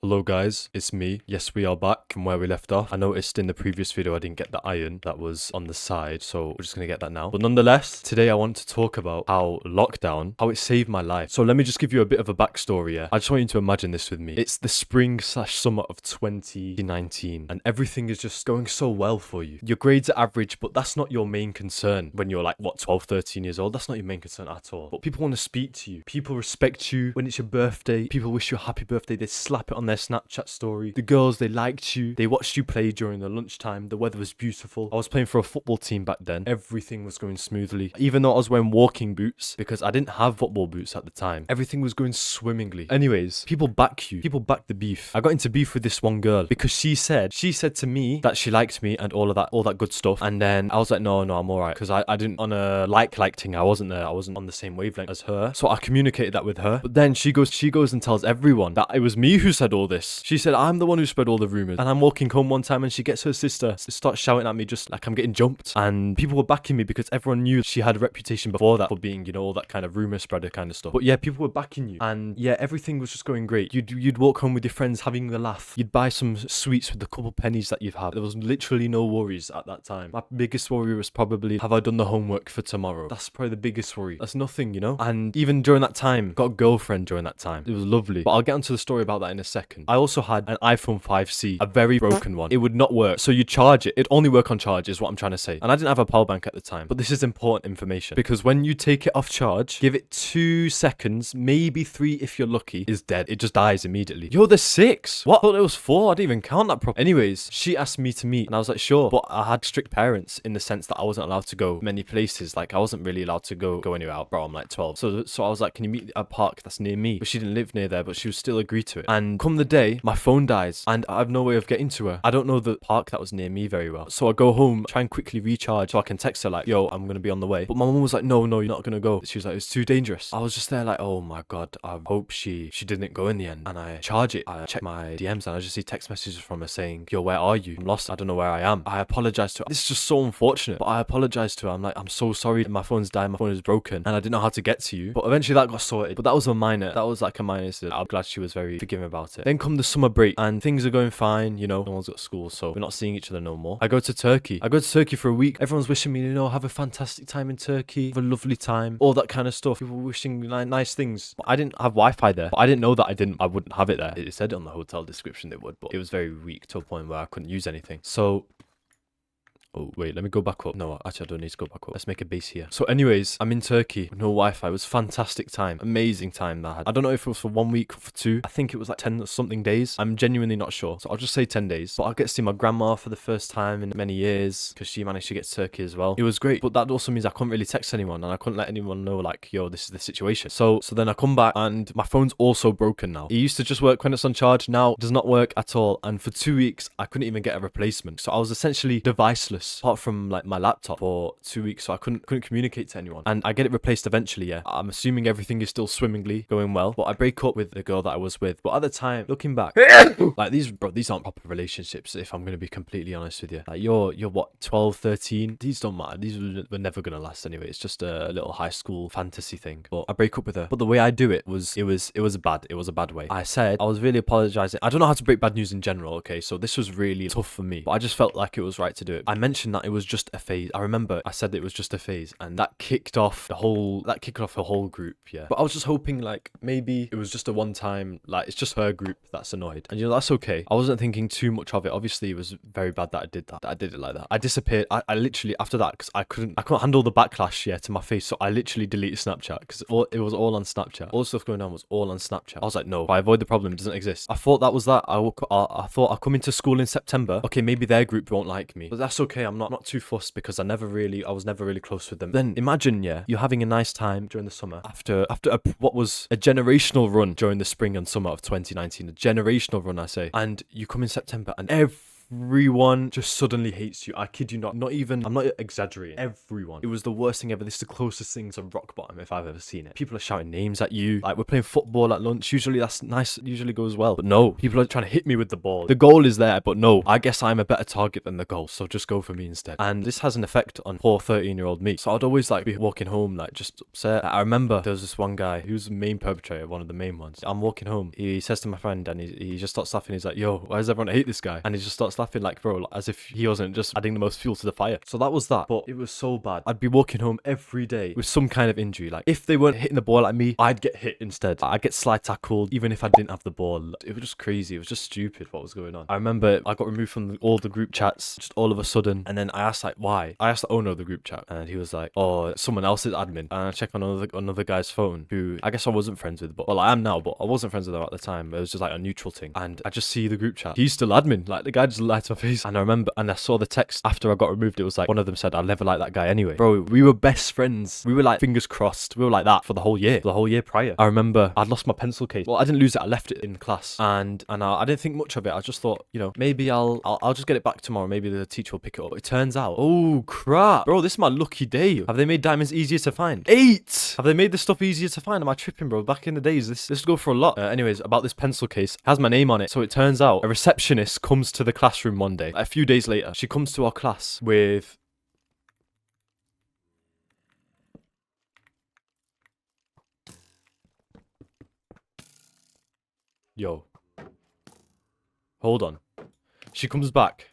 Hello guys, it's me. Yes, we are back from where we left off. I noticed in the previous video I didn't get the iron that was on the side, so we're just gonna get that now. But nonetheless, today I want to talk about how lockdown, how it saved my life. So let me just give you a bit of a backstory, yeah? I just want you to imagine this with me. It's the spring/summer of 2019 and everything is just going so well for you. Your grades are average, but that's not your main concern when you're like, what, 12, 13 years old? That's not your main concern at all. But people want to speak to you. People respect you when it's your birthday. People wish you a happy birthday. They slap it on their Snapchat story. The girls, they liked you. They watched you play during the lunchtime. The weather was beautiful. I was playing for a football team back then. Everything was going smoothly. Even though I was wearing walking boots because I didn't have football boots at the time. Everything was going swimmingly. Anyways, people back you. People back the beef. I got into beef with this one girl because she said to me that she liked me and all that good stuff. And then I was like, no, I'm alright. Because I didn't on a like thing. I wasn't there. I wasn't on the same wavelength as her. So I communicated that with her. But then she goes and tells everyone that it was me who said all this. She said, I'm the one who spread all the rumors. And I'm walking home one time and she gets her sister to start shouting at me just like I'm getting jumped. And people were backing me because everyone knew she had a reputation before that for being, you know, all that kind of rumor spreader kind of stuff. But yeah, people were backing you. And yeah, everything was just going great. You'd walk home with your friends having a laugh. You'd buy some sweets with the couple pennies that you've had. There was literally no worries at that time. My biggest worry was probably, have I done the homework for tomorrow? That's probably the biggest worry. That's nothing, you know? And even during that time, got a girlfriend during that time. It was lovely. But I'll get onto the story about that in a second. I also had an iPhone 5C, a very broken one. It would not work. So you charge it. It'd only work on charge is what I'm trying to say. And I didn't have a power bank at the time. But this is important information because when you take it off charge, give it 2 seconds, maybe 3 if you're lucky, is dead. It just dies immediately. You're the 6. What? I thought it was 4. I didn't even count that properly. Anyways, she asked me to meet and I was like, sure. But I had strict parents in the sense that I wasn't allowed to go many places. Like I wasn't really allowed to go anywhere out, bro. I'm like 12. So I was like, can you meet at a park that's near me? But she didn't live near there, but she would still agree to it. And come the day, my phone dies and I have no way of getting to her. I don't know the park that was near me very well. So I go home, try and quickly recharge so I can text her like, yo, I'm going to be on the way. But my mom was like, no, you're not going to go. She was like, it's too dangerous. I was just there like, oh my God, I hope she didn't go in the end. And I charge it. I check my DMs and I just see text messages from her saying, yo, where are you? I'm lost. I don't know where I am. I apologize to her. This is just so unfortunate, but I apologized to her. I'm like, I'm so sorry. My phone's died. My phone is broken and I didn't know how to get to you. But eventually that got sorted. But that was like a minor incident. I'm glad she was very forgiving about it. Then come the summer break and things are going fine. You know, no one's got school, so we're not seeing each other no more. I go to Turkey for a week. Everyone's wishing me, you know, have a fantastic time in Turkey, have a lovely time, all that kind of stuff. People wishing nice things. But I didn't have Wi-Fi there. But I didn't know that I wouldn't have it there. It said it on the hotel description it would, but it was very weak to a point where I couldn't use anything. So oh, wait, let me go back up. No, actually, I don't need to go back up. Let's make a base here. So anyways, I'm in Turkey. No Wi-Fi. It was fantastic time. Amazing time that I had. I don't know if it was for 1 week or for 2. I think it was like 10 something days. I'm genuinely not sure. So I'll just say 10 days. But I'll get to see my grandma for the first time in many years because she managed to get to Turkey as well. It was great. But that also means I couldn't really text anyone and I couldn't let anyone know like, yo, this is the situation. So then I come back and my phone's also broken now. It used to just work when it's on charge. Now it does not work at all. And for 2 weeks, I couldn't even get a replacement. So I was essentially deviceless apart from like my laptop for 2 weeks, so I couldn't communicate to anyone. And I get it replaced eventually, yeah. I'm assuming everything is still swimmingly going well. But I break up with the girl that I was with. But at the time, looking back, like these aren't proper relationships, if I'm gonna be completely honest with you. Like you're what, 12, 13? These don't matter. These were never gonna last anyway. It's just a little high school fantasy thing. But I break up with her. But the way I do it was bad. It was a bad way. I said I was really apologizing. I don't know how to break bad news in general, okay? So this was really tough for me. But I just felt like it was right to do it. I mentioned that it was just a phase. I remember I said it was just a phase and that kicked off the whole group, yeah. But I was just hoping like maybe it was just a one time, like it's just her group that's annoyed. And you know, that's okay. I wasn't thinking too much of it. Obviously it was very bad that I did it like that. I disappeared. I literally after that, because I couldn't handle the backlash, yeah, to my face. So I literally deleted Snapchat because it was all on Snapchat. All the stuff going on was all on Snapchat. I was like, no, if I avoid the problem, it doesn't exist. I thought that was that. I thought I'll come into school in September. Okay, maybe their group won't like me. But that's okay. I'm not too fussed because I was never really close with them. Then imagine, yeah, you're having a nice time during the summer after what was a generational run during the spring and summer of 2019, a generational run, I say, and you come in September and everyone just suddenly hates you. I kid you not. Not even, I'm not exaggerating. Everyone. It was the worst thing ever. This is the closest thing to rock bottom if I've ever seen it. People are shouting names at you. Like, we're playing football at lunch. Usually that's nice. Usually goes well. But no, people are trying to hit me with the ball. The goal is there, but no. I guess I'm a better target than the goal, so just go for me instead. And this has an effect on poor 13-year-old me. So I'd always like be walking home like just upset. I remember there was this one guy who was the main perpetrator, one of the main ones. I'm walking home. He says to my friend, and he just starts laughing. He's like, "Yo, why does everyone hate this guy?" And he just starts laughing like, bro, like, as if he wasn't just adding the most fuel to the fire. So that was that. But it was so bad. I'd be walking home every day with some kind of injury. Like, if they weren't hitting the ball at me, I'd get hit instead. I'd get slide tackled even if I didn't have the ball. It was just crazy. It was just stupid what was going on. I remember I got removed from all the group chats just all of a sudden. And then I asked like, why? I asked the owner of the group chat, and he was like, oh, someone else is admin. And I checked on another guy's phone who I guess I wasn't friends with, but well, I am now, but I wasn't friends with him at the time. It was just like a neutral thing. And I just see the group chat. He's still admin. Like, the guy just lied to my face. And I remember, and I saw the text after I got removed. It was like, one of them said, I'll never like that guy anyway. Bro, we were best friends. We were like fingers crossed. We were like that for the whole year prior. I remember I'd lost my pencil case. Well, I didn't lose it. I left it in class, and I didn't think much of it. I just thought, you know, maybe I'll just get it back tomorrow. Maybe the teacher will pick it up. It turns out, oh crap, bro, this is my lucky day. Have they made diamonds easier to find? 8. Have they made this stuff easier to find? Am I tripping, bro? Back in the days, this would go for a lot. Anyways, about this pencil case, it has my name on it. So it turns out a receptionist comes to the classroom one day. A few days later, she comes to our class with yo. Hold on. She comes back.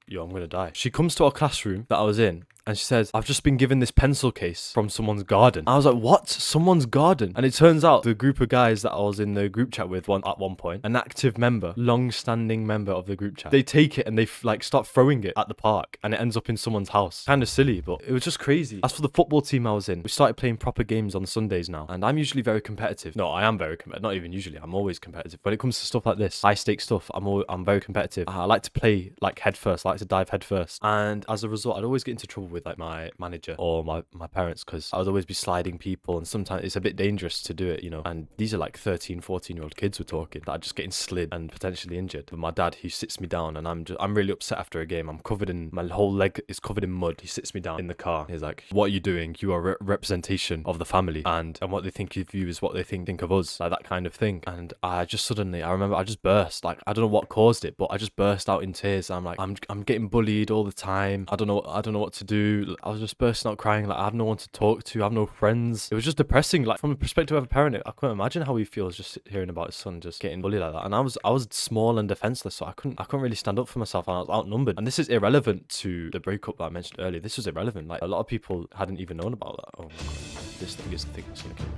Yo, I'm gonna die. She comes to our classroom that I was in, and she says, I've just been given this pencil case from someone's garden. I was like, what? Someone's garden? And it turns out the group of guys that I was in the group chat with at one point, an active member, long-standing member of the group chat, they take it and they like start throwing it at the park, and it ends up in someone's house. Kind of silly, but it was just crazy. As for the football team I was in, we started playing proper games on Sundays now, and I'm usually very competitive. No, I am very competitive. Not even usually. I'm always competitive. When it comes to stuff like this, high-stakes stuff, I'm very competitive. I like to play like head first. I like to dive head first. And as a result, I'd always get into trouble with like my manager or my parents, because I would always be sliding people, and sometimes it's a bit dangerous to do it, you know. And these are like 13-14-year-old kids we're talking that are just getting slid and potentially injured. But my dad, he sits me down, and I'm really upset after a game. I'm covered in, my whole leg is covered in mud. He sits me down in the car. He's like, what are you doing? You are a representation of the family, and what they think of you is what they think of us, like that kind of thing. And I just suddenly, I remember I just burst. Like, I don't know what caused it, but I just burst out in tears. I'm like, I'm getting bullied all the time. I don't know what to do. I was just bursting out crying. Like, I have no one to talk to. I have no friends. It was just depressing. Like, from the perspective of a parent, I couldn't imagine how he feels just hearing about his son just getting bullied like that. And I was small and defenseless, so I couldn't really stand up for myself, and I was outnumbered. And this is irrelevant to the breakup that I mentioned earlier. This was irrelevant. Like, a lot of people hadn't even known about that. Oh my god, this thing is the thing that's gonna kill me.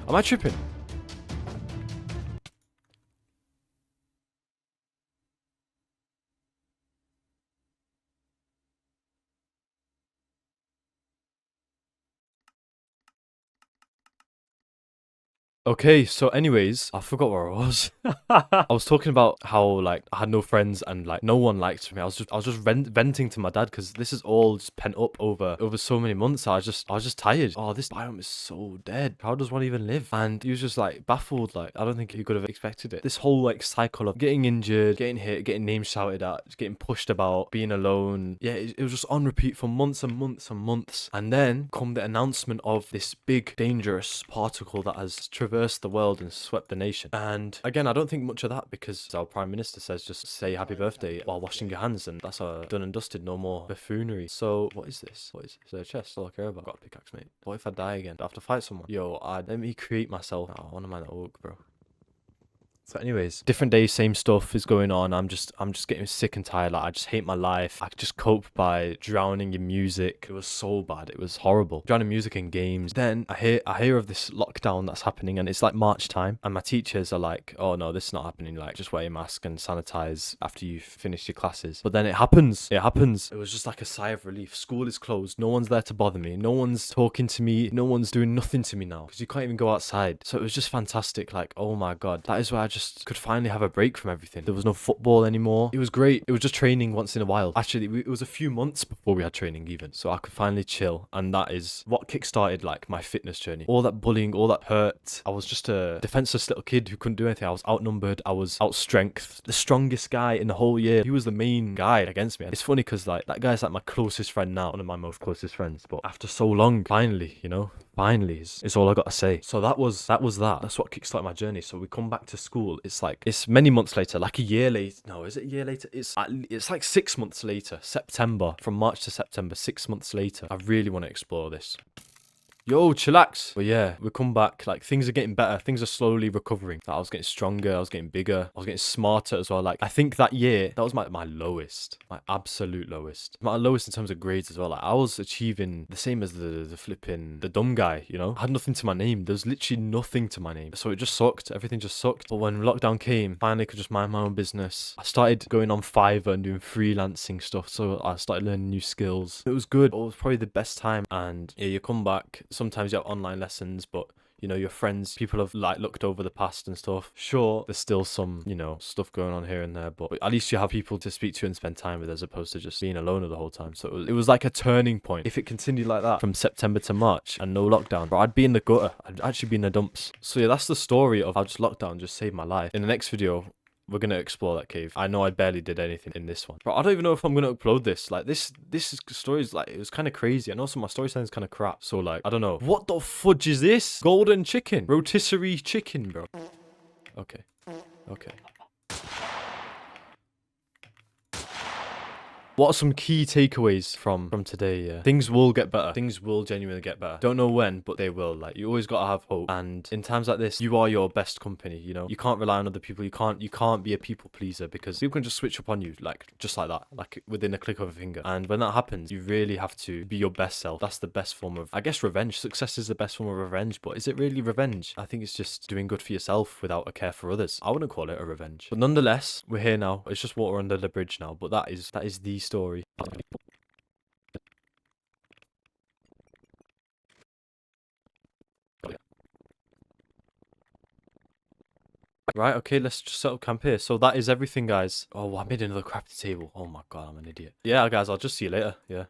Am I tripping? Okay, so anyways, I forgot where I was. I was talking about how like I had no friends and like no one liked me. I was just venting to my dad because this is all just pent up over so many months. I was just tired. Oh, this biome is so dead. How does one even live? And he was just like baffled. Like, I don't think he could have expected it. This whole like cycle of getting injured, getting hit, getting names shouted at, just getting pushed about, being alone. Yeah, it was just on repeat for months and months and months. And then come the announcement of this big dangerous particle that has traversed the world and swept the nation. And again, I don't think much of that because our prime minister says just say happy birthday while washing your hands, and that's done and dusted. No more buffoonery. So what is this? What is this? A chest? All I care about. Got a pickaxe, mate. What if I die again? Do I have to fight someone? Yo, let me create myself. Oh, I want to mind that oak, bro. So anyways, different days, same stuff is going on. I'm just getting sick and tired. Like, I just hate my life. I just cope by drowning in music. It was so bad. It was horrible. Drowning in music and games. Then I hear of this lockdown that's happening, and it's like March time, and my teachers are like, oh no, this is not happening. Like, just wear your mask and sanitize after you finish your classes. But then it happens. It was just like a sigh of relief. School is closed. No one's there to bother me. No one's talking to me. No one's doing nothing to me now because you can't even go outside. So it was just fantastic. Like, oh my god, that is where I just just could finally have a break from everything. There was no football anymore. It was great. It was just training once in a while. Actually, it was a few months before we had training even. So I could finally chill. And that is what kickstarted like my fitness journey. All that bullying, all that hurt. I was just a defenseless little kid who couldn't do anything. I was outnumbered. I was outstrengthed. The strongest guy in the whole year. He was the main guy against me. It's funny because like that guy's like my closest friend now. One of my most closest friends. But after so long, finally, you know, finally is all I got to say. So that was that. That's what kickstarted my journey. So we come back to school. It's many months later, like a year later. No, is it a year later? It's like 6 months later. September, from March to September, 6 months later. I really want to explore this. Yo, chillax. But yeah, we come back, like things are getting better. Things are slowly recovering. Like, I was getting stronger. I was getting bigger. I was getting smarter as well. Like I think that year, that was my lowest, my absolute lowest. My lowest in terms of grades as well. Like I was achieving the same as the dumb guy, you know? I had nothing to my name. There's literally nothing to my name. So it just sucked. Everything just sucked. But when lockdown came, finally could just mind my own business. I started going on Fiverr and doing freelancing stuff. So I started learning new skills. It was good. It was probably the best time. And yeah, you come back. Sometimes you have online lessons, but you know, your friends, people have like looked over the past and stuff. Sure, there's still some, you know, stuff going on here and there, but at least you have people to speak to and spend time with as opposed to just being alone the whole time. So it was like a turning point. If it continued like that from September to March and no lockdown, bro, I'd be in the gutter. I'd actually be in the dumps. So yeah, that's the story of how just lockdown just saved my life. In the next video, we're going to explore that cave. I know I barely did anything in this one. But I don't even know if I'm going to upload this. Like, this story is, like, it was kind of crazy. And also, my story sounds kind of crap. So, like, I don't know. What the fudge is this? Golden chicken. Rotisserie chicken, bro. Okay. Okay. What are some key takeaways from today? Yeah, things will get better. Things will genuinely get better. Don't know when, but they will. Like, you always gotta have hope. And in times like this, you are your best company. You know, you can't rely on other people. You can't be a people pleaser because people can just switch up on you, like just like that, like within a click of a finger. And when that happens, you really have to be your best self. That's the best form of, I guess, revenge. Success is the best form of revenge, but is it really revenge? I think it's just doing good for yourself without a care for others. I wouldn't call it a revenge, but nonetheless, we're here now. It's just water under the bridge now. But that is the story. Right, okay, let's just set up camp here. So that is everything, guys. Oh, I made another crafting table. Oh my god, I'm an idiot. Yeah, guys, I'll just see you later. Yeah.